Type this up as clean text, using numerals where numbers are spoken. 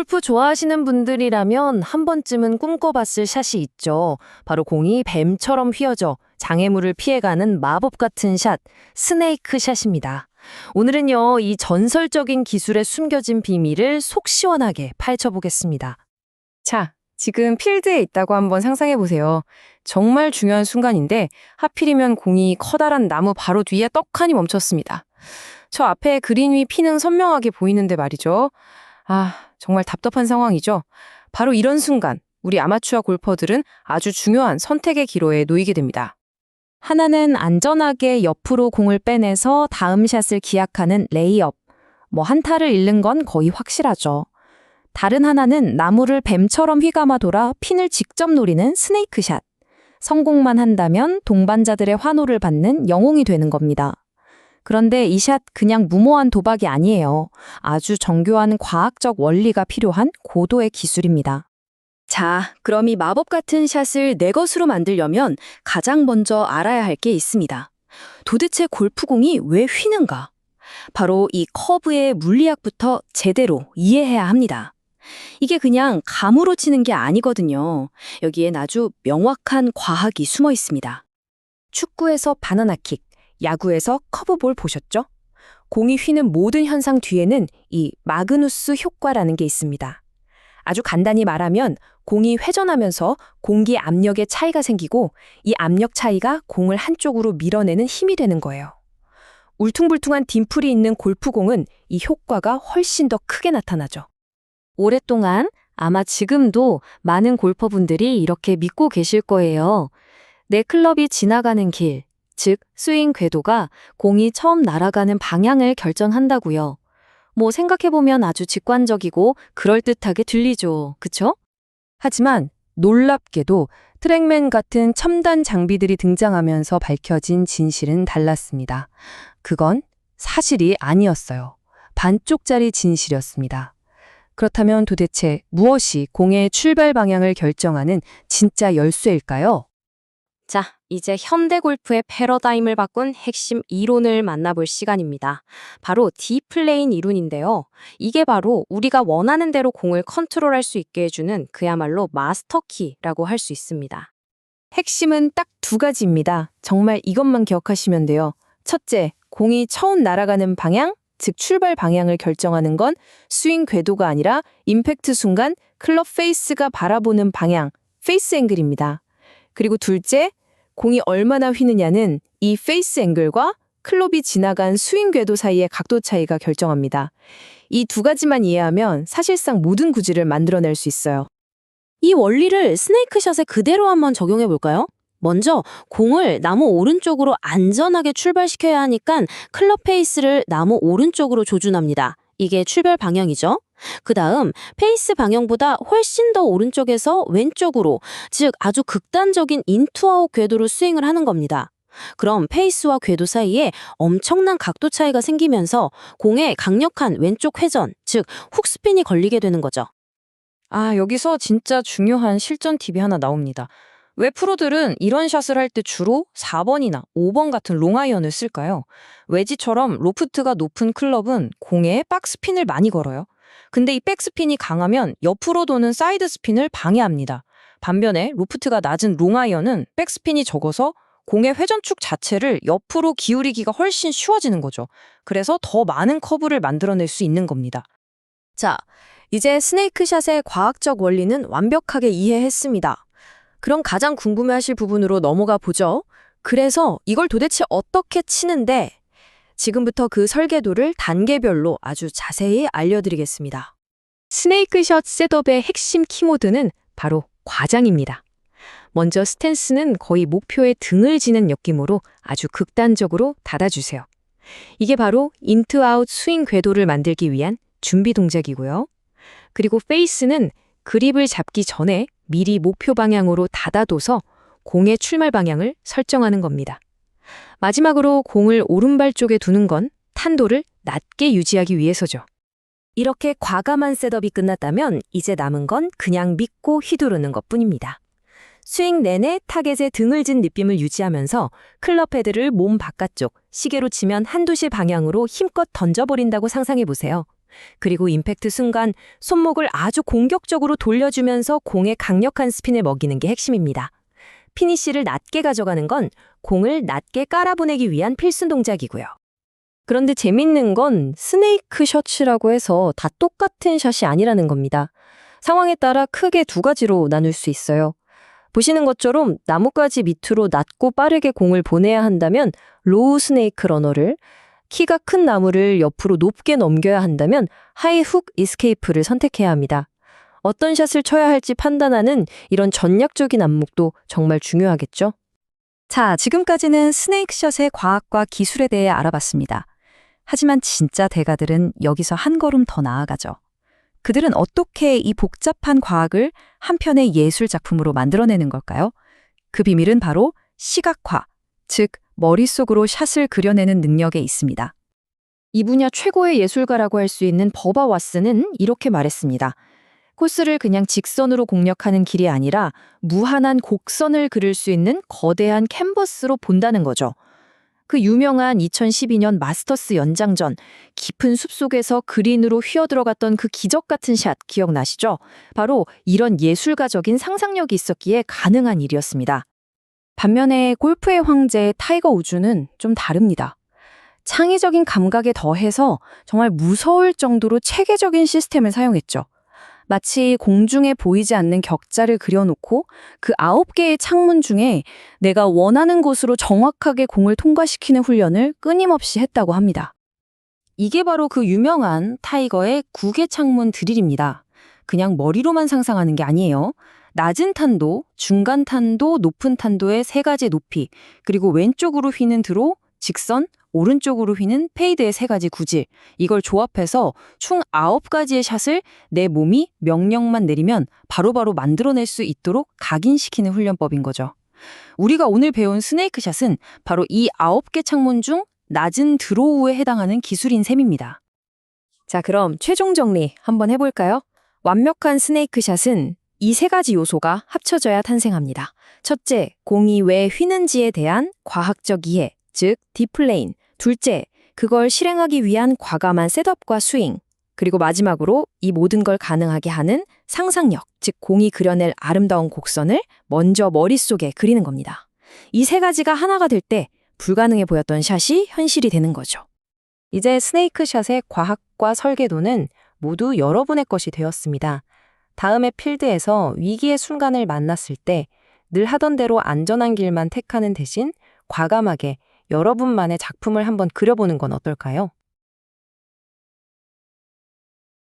골프 좋아하시는 분들이라면 한 번쯤은 꿈꿔봤을 샷이 있죠. 바로 공이 뱀처럼 휘어져 장애물을 피해가는 마법 같은 샷, 스네이크 샷입니다. 오늘은요, 이 전설적인 기술에 숨겨진 비밀을 속 시원하게 파헤쳐보겠습니다. 자, 지금 필드에 있다고 한번 상상해 보세요. 정말 중요한 순간인데 하필이면 공이 커다란 나무 바로 뒤에 떡하니 멈췄습니다. 저 앞에 그린 위 피는 선명하게 보이는데 말이죠. 정말 답답한 상황이죠. 바로 이런 순간 우리 아마추어 골퍼들은 아주 중요한 선택의 기로에 놓이게 됩니다. 하나는 안전하게 옆으로 공을 빼내서 다음 샷을 기약하는 레이업. 한 타를 잃는 건 거의 확실하죠. 다른 하나는 나무를 뱀처럼 휘감아 돌아 핀을 직접 노리는 스네이크 샷. 성공만 한다면 동반자들의 환호를 받는 영웅이 되는 겁니다. 그런데 이 샷 그냥 무모한 도박이 아니에요. 아주 정교한 과학적 원리가 필요한 고도의 기술입니다. 자, 그럼 이 마법 같은 샷을 내 것으로 만들려면 가장 먼저 알아야 할 게 있습니다. 도대체 골프공이 왜 휘는가? 바로 이 커브의 물리학부터 제대로 이해해야 합니다. 이게 그냥 감으로 치는 게 아니거든요. 여기엔 아주 명확한 과학이 숨어 있습니다. 축구에서 바나나킥, 야구에서 커브볼 보셨죠? 공이 휘는 모든 현상 뒤에는 이 마그누스 효과라는 게 있습니다. 아주 간단히 말하면 공이 회전하면서 공기 압력의 차이가 생기고 이 압력 차이가 공을 한쪽으로 밀어내는 힘이 되는 거예요. 울퉁불퉁한 딤플이 있는 골프공은 이 효과가 훨씬 더 크게 나타나죠. 오랫동안 아마 지금도 많은 골퍼분들이 이렇게 믿고 계실 거예요. 내 클럽이 지나가는 길, 즉 스윙 궤도가 공이 처음 날아가는 방향을 결정한다고요. 생각해보면 아주 직관적이고 그럴듯하게 들리죠. 그쵸? 하지만 놀랍게도 트랙맨 같은 첨단 장비들이 등장하면서 밝혀진 진실은 달랐습니다. 그건 사실이 아니었어요. 반쪽짜리 진실이었습니다. 그렇다면 도대체 무엇이 공의 출발 방향을 결정하는 진짜 열쇠일까요? 자, 이제 현대 골프의 패러다임을 바꾼 핵심 이론을 만나볼 시간입니다. 바로 D플레인 이론인데요. 이게 바로 우리가 원하는 대로 공을 컨트롤할 수 있게 해주는 그야말로 마스터키라고 할 수 있습니다. 핵심은 딱 두 가지입니다. 정말 이것만 기억하시면 돼요. 첫째, 공이 처음 날아가는 방향, 즉 출발 방향을 결정하는 건 스윙 궤도가 아니라 임팩트 순간 클럽 페이스가 바라보는 방향, 페이스 앵글입니다. 그리고 둘째, 공이 얼마나 휘느냐는 이 페이스 앵글과 클럽이 지나간 스윙 궤도 사이의 각도 차이가 결정합니다. 이 두 가지만 이해하면 사실상 모든 구질을 만들어낼 수 있어요. 이 원리를 스네이크샷에 그대로 한번 적용해 볼까요? 먼저 공을 나무 오른쪽으로 안전하게 출발시켜야 하니까 클럽 페이스를 나무 오른쪽으로 조준합니다. 이게 출발 방향이죠. 그 다음 페이스 방향보다 훨씬 더 오른쪽에서 왼쪽으로, 즉 아주 극단적인 인투아웃 궤도로 스윙을 하는 겁니다. 그럼 페이스와 궤도 사이에 엄청난 각도 차이가 생기면서 공에 강력한 왼쪽 회전, 즉 훅스핀이 걸리게 되는 거죠. 여기서 진짜 중요한 실전 팁이 하나 나옵니다. 왜 프로들은 이런 샷을 할 때 주로 4번이나 5번 같은 롱아이언을 쓸까요? 웨지처럼 로프트가 높은 클럽은 공에 백스핀을 많이 걸어요. 근데 이 백스핀이 강하면 옆으로 도는 사이드 스핀을 방해합니다. 반면에 로프트가 낮은 롱아이언은 백스핀이 적어서 공의 회전축 자체를 옆으로 기울이기가 훨씬 쉬워지는 거죠. 그래서 더 많은 커브를 만들어낼 수 있는 겁니다. 자, 이제 스네이크샷의 과학적 원리는 완벽하게 이해했습니다. 그럼 가장 궁금해하실 부분으로 넘어가 보죠. 그래서 이걸 도대체 어떻게 치는데? 지금부터 그 설계도를 단계별로 아주 자세히 알려드리겠습니다. 스네이크샷 셋업의 핵심 키모드는 바로 과장입니다. 먼저 스탠스는 거의 목표에 등을 지는 느낌으로 아주 극단적으로 닫아주세요. 이게 바로 인투아웃 스윙 궤도를 만들기 위한 준비 동작이고요. 그리고 페이스는 그립을 잡기 전에 미리 목표 방향으로 닫아둬서 공의 출발 방향을 설정하는 겁니다. 마지막으로 공을 오른발 쪽에 두는 건 탄도를 낮게 유지하기 위해서죠. 이렇게 과감한 셋업이 끝났다면 이제 남은 건 그냥 믿고 휘두르는 것뿐입니다. 스윙 내내 타겟에 등을 진 느낌을 유지하면서 클럽 헤드를 몸 바깥쪽, 시계로 치면 한두시 방향으로 힘껏 던져버린다고 상상해보세요. 그리고 임팩트 순간 손목을 아주 공격적으로 돌려주면서 공에 강력한 스핀을 먹이는 게 핵심입니다. 피니쉬를 낮게 가져가는 건 공을 낮게 깔아보내기 위한 필수 동작이고요. 그런데 재밌는 건 스네이크 셔츠라고 해서 다 똑같은 샷이 아니라는 겁니다. 상황에 따라 크게 두 가지로 나눌 수 있어요. 보시는 것처럼 나뭇가지 밑으로 낮고 빠르게 공을 보내야 한다면 로우 스네이크 러너를, 키가 큰 나무를 옆으로 높게 넘겨야 한다면 하이 훅 이스케이프를 선택해야 합니다. 어떤 샷을 쳐야 할지 판단하는 이런 전략적인 안목도 정말 중요하겠죠? 자, 지금까지는 스네이크샷의 과학과 기술에 대해 알아봤습니다. 하지만 진짜 대가들은 여기서 한 걸음 더 나아가죠. 그들은 어떻게 이 복잡한 과학을 한 편의 예술 작품으로 만들어내는 걸까요? 그 비밀은 바로 시각화, 즉 머릿속으로 샷을 그려내는 능력에 있습니다. 이 분야 최고의 예술가라고 할 수 있는 버바 왓슨은 이렇게 말했습니다. 코스를 그냥 직선으로 공략하는 길이 아니라 무한한 곡선을 그릴 수 있는 거대한 캔버스로 본다는 거죠. 그 유명한 2012년 마스터스 연장전, 깊은 숲속에서 그린으로 휘어들어갔던 그 기적 같은 샷 기억나시죠? 바로 이런 예술가적인 상상력이 있었기에 가능한 일이었습니다. 반면에 골프의 황제 타이거 우즈는 좀 다릅니다. 창의적인 감각에 더해서 정말 무서울 정도로 체계적인 시스템을 사용했죠. 마치 공중에 보이지 않는 격자를 그려놓고 그 9개의 창문 중에 내가 원하는 곳으로 정확하게 공을 통과시키는 훈련을 끊임없이 했다고 합니다. 이게 바로 그 유명한 타이거의 구개 창문 드릴입니다. 그냥 머리로만 상상하는 게 아니에요. 낮은 탄도, 중간 탄도, 높은 탄도의 세 가지 높이, 그리고 왼쪽으로 휘는 드로, 직선, 오른쪽으로 휘는 페이드의 세 가지 구질, 이걸 조합해서 총 9가지의 샷을 내 몸이 명령만 내리면 바로바로 만들어낼 수 있도록 각인시키는 훈련법인 거죠. 우리가 오늘 배운 스네이크 샷은 바로 이 9개 창문 중 낮은 드로우에 해당하는 기술인 셈입니다. 자, 그럼 최종 정리 한번 해볼까요? 완벽한 스네이크 샷은 이 세 가지 요소가 합쳐져야 탄생합니다. 첫째, 공이 왜 휘는지에 대한 과학적 이해, 즉 디플레인. 둘째, 그걸 실행하기 위한 과감한 셋업과 스윙. 그리고 마지막으로 이 모든 걸 가능하게 하는 상상력, 즉 공이 그려낼 아름다운 곡선을 먼저 머릿속에 그리는 겁니다. 이 세 가지가 하나가 될 때 불가능해 보였던 샷이 현실이 되는 거죠. 이제 스네이크 샷의 과학과 설계도는 모두 여러분의 것이 되었습니다. 다음의 필드에서 위기의 순간을 만났을 때 늘 하던 대로 안전한 길만 택하는 대신 과감하게 여러분만의 작품을 한번 그려보는 건 어떨까요?